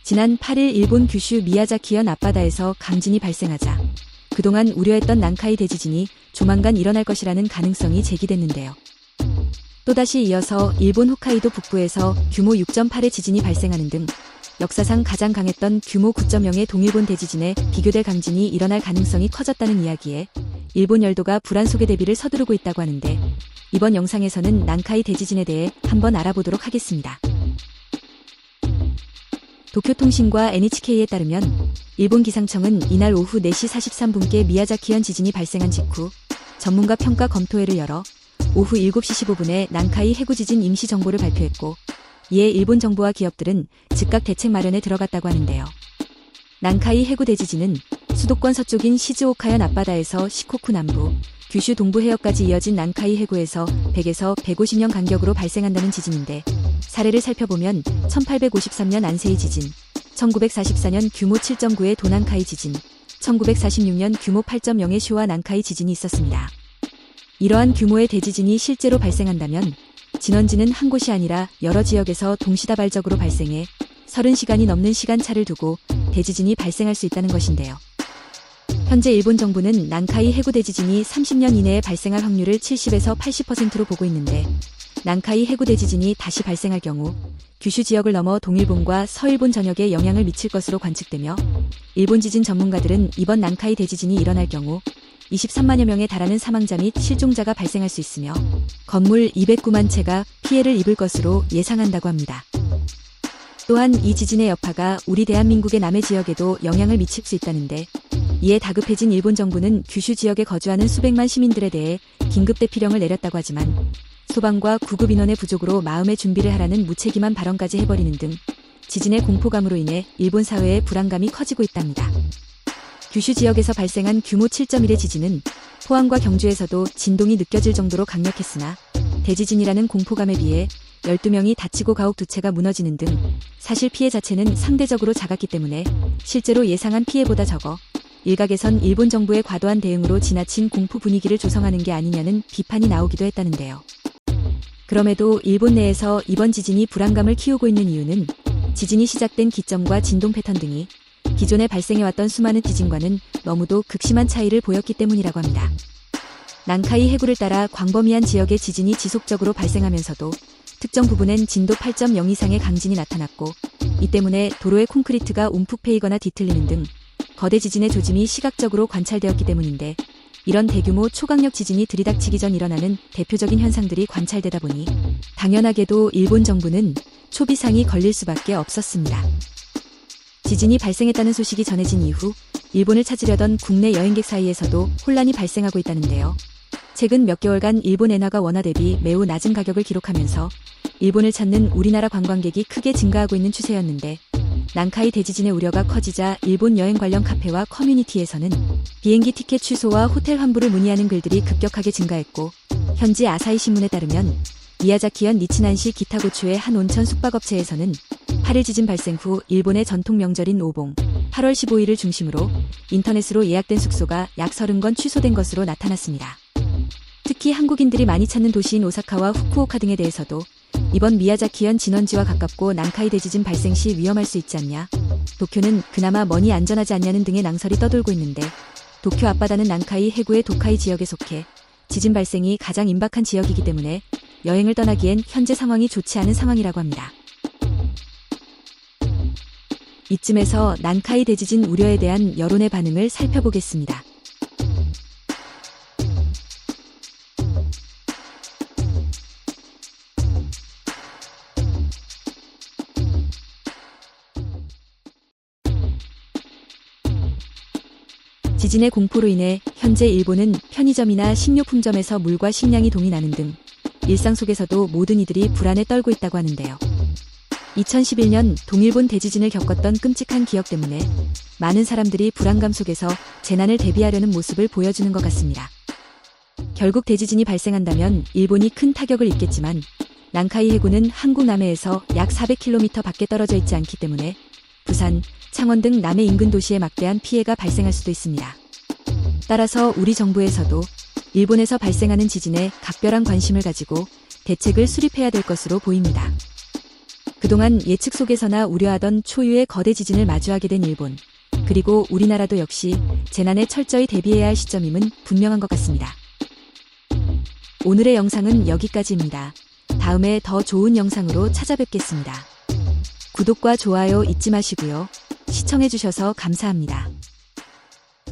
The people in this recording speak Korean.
지난 8일 일본 규슈 미야자키현 앞바다에서 강진이 발생하자 그동안 우려했던 난카이 대지진이 조만간 일어날 것이라는 가능성이 제기됐는데요. 또다시 이어서 일본 홋카이도 북부에서 규모 6.8의 지진이 발생하는 등 역사상 가장 강했던 규모 9.0의 동일본 대지진에 비교될 강진이 일어날 가능성이 커졌다는 이야기에 일본 열도가 불안 속의 대비를 서두르고 있다고 하는데, 이번 영상에서는 난카이 대지진에 대해 한번 알아보도록 하겠습니다. 도쿄통신과 NHK에 따르면 일본 기상청은 이날 오후 4시 43분께 미야자키현 지진이 발생한 직후 전문가 평가 검토회를 열어 오후 7시 15분에 난카이 해구 지진 임시 정보를 발표했고, 이에 일본 정부와 기업들은 즉각 대책 마련에 들어갔다고 하는데요. 난카이 해구 대지진은 수도권 서쪽인 시즈오카현 앞바다에서 시코쿠 남부, 규슈 동부 해역까지 이어진 난카이 해구에서 100에서 150년 간격으로 발생한다는 지진인데, 사례를 살펴보면 1853년 안세이 지진, 1944년 규모 7.9의 도난카이 지진, 1946년 규모 8.0의 쇼와 난카이 지진이 있었습니다. 이러한 규모의 대지진이 실제로 발생한다면 진원지는 한 곳이 아니라 여러 지역에서 동시다발적으로 발생해 30시간이 넘는 시간차를 두고 대지진이 발생할 수 있다는 것인데요. 현재 일본 정부는 난카이 해구 대지진이 30년 이내에 발생할 확률을 70에서 80%로 보고 있는데, 난카이 해구 대지진이 다시 발생할 경우 규슈 지역을 넘어 동일본과 서일본 전역에 영향을 미칠 것으로 관측되며, 일본 지진 전문가들은 이번 난카이 대지진이 일어날 경우 23만여 명에 달하는 사망자 및 실종자가 발생할 수 있으며 건물 209만 채가 피해를 입을 것으로 예상한다고 합니다. 또한 이 지진의 여파가 우리 대한민국의 남해 지역에도 영향을 미칠 수 있다는데, 이에 다급해진 일본 정부는 규슈 지역에 거주하는 수백만 시민들에 대해 긴급 대피령을 내렸다고 하지만 소방과 구급 인원의 부족으로 마음의 준비를 하라는 무책임한 발언까지 해버리는 등 지진의 공포감으로 인해 일본 사회의 불안감이 커지고 있답니다. 규슈 지역에서 발생한 규모 7.1의 지진은 포항과 경주에서도 진동이 느껴질 정도로 강력했으나, 대지진이라는 공포감에 비해 12명이 다치고 가옥 2채가 무너지는 등 사실 피해 자체는 상대적으로 작았기 때문에 실제로 예상한 피해보다 적어 일각에선 일본 정부의 과도한 대응으로 지나친 공포 분위기를 조성하는 게 아니냐는 비판이 나오기도 했다는데요. 그럼에도 일본 내에서 이번 지진이 불안감을 키우고 있는 이유는 지진이 시작된 기점과 진동 패턴 등이 기존에 발생해왔던 수많은 지진과는 너무도 극심한 차이를 보였기 때문이라고 합니다. 난카이 해구를 따라 광범위한 지역의 지진이 지속적으로 발생하면서도 특정 부분엔 진도 8.0 이상의 강진이 나타났고, 이 때문에 도로의 콘크리트가 움푹 패이거나 뒤틀리는 등 거대 지진의 조짐이 시각적으로 관찰되었기 때문인데, 이런 대규모 초강력 지진이 들이닥치기 전 일어나는 대표적인 현상들이 관찰되다 보니 당연하게도 일본 정부는 초비상이 걸릴 수밖에 없었습니다. 지진이 발생했다는 소식이 전해진 이후 일본을 찾으려던 국내 여행객 사이에서도 혼란이 발생하고 있다는데요. 최근 몇 개월간 일본 엔화가 원화 대비 매우 낮은 가격을 기록하면서 일본을 찾는 우리나라 관광객이 크게 증가하고 있는 추세였는데, 난카이 대지진의 우려가 커지자 일본 여행 관련 카페와 커뮤니티에서는 비행기 티켓 취소와 호텔 환불을 문의하는 글들이 급격하게 증가했고, 현지 아사히 신문에 따르면 미야자키현 니치난시 기타고추의 한 온천 숙박업체에서는 8일 지진 발생 후 일본의 전통 명절인 오봉 8월 15일을 중심으로 인터넷으로 예약된 숙소가 약 30건 취소된 것으로 나타났습니다. 특히 한국인들이 많이 찾는 도시인 오사카와 후쿠오카 등에 대해서도 이번 미야자키현 진원지와 가깝고 난카이 대지진 발생 시 위험할 수 있지 않냐, 도쿄는 그나마 머니 안전하지 않냐는 등의 낭설이 떠돌고 있는데, 도쿄 앞바다는 난카이 해구의 도카이 지역에 속해 지진 발생이 가장 임박한 지역이기 때문에 여행을 떠나기엔 현재 상황이 좋지 않은 상황이라고 합니다. 이쯤에서 난카이 대지진 우려에 대한 여론의 반응을 살펴보겠습니다. 지진의 공포로 인해 현재 일본은 편의점이나 식료품점에서 물과 식량이 동이 나는 등 일상 속에서도 모든 이들이 불안에 떨고 있다고 하는데요. 2011년 동일본 대지진을 겪었던 끔찍한 기억 때문에 많은 사람들이 불안감 속에서 재난을 대비하려는 모습을 보여주는 것 같습니다. 결국 대지진이 발생한다면 일본이 큰 타격을 입겠지만, 난카이 해구는 한국 남해에서 약 400km 밖에 떨어져 있지 않기 때문에 부산, 창원 등 남해 인근 도시에 막대한 피해가 발생할 수도 있습니다. 따라서 우리 정부에서도 일본에서 발생하는 지진에 각별한 관심을 가지고 대책을 수립해야 될 것으로 보입니다. 그동안 예측 속에서나 우려하던 초유의 거대 지진을 마주하게 된 일본, 그리고 우리나라도 역시 재난에 철저히 대비해야 할 시점임은 분명한 것 같습니다. 오늘의 영상은 여기까지입니다. 다음에 더 좋은 영상으로 찾아뵙겠습니다. 구독과 좋아요 잊지 마시고요. 시청해주셔서 감사합니다.